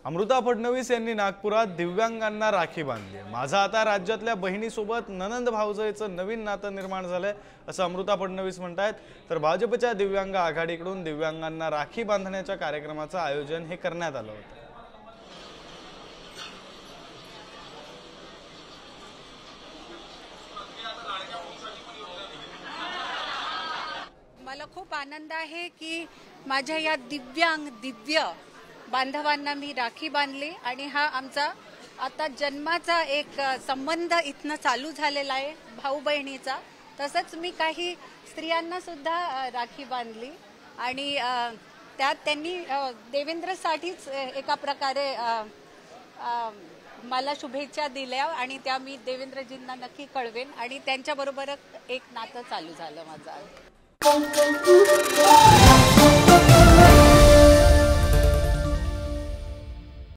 अमृता फडणवीस यांनी नागपुरात दिव्यांगांना राखी बांधली। माझा आता राज्यातल्या बहिणीसोबत ननंद भाऊजाईचं नवीन नातं निर्माण झालंय असं अमृता फडणवीस म्हणतात। तर भाजपच्या दिव्यांग आघाडीकडून दिव्यांगांना राखी बांधण्याच्या कार्यक्रमाचं आयोजन हे करण्यात आलं होतं। मला खूप आनंद आहे की माझ्या या दिव्य बांधवांना मी राखी बांधली आणि हा आमचा आता जन्माचा एक संबंध इथनं चालू झालेला आहे भाऊ बहिणीचा। तसंच मी काही स्त्रियांना सुद्धा राखी बांधली आणि त्यात त्यांनी देवेंद्रसाठीच एका प्रकारे मला शुभेच्छा दिल्या आणि त्या मी देवेंद्रजींना नक्की कळवेन आणि त्यांच्याबरोबर एक नातं चालू झालं माझं।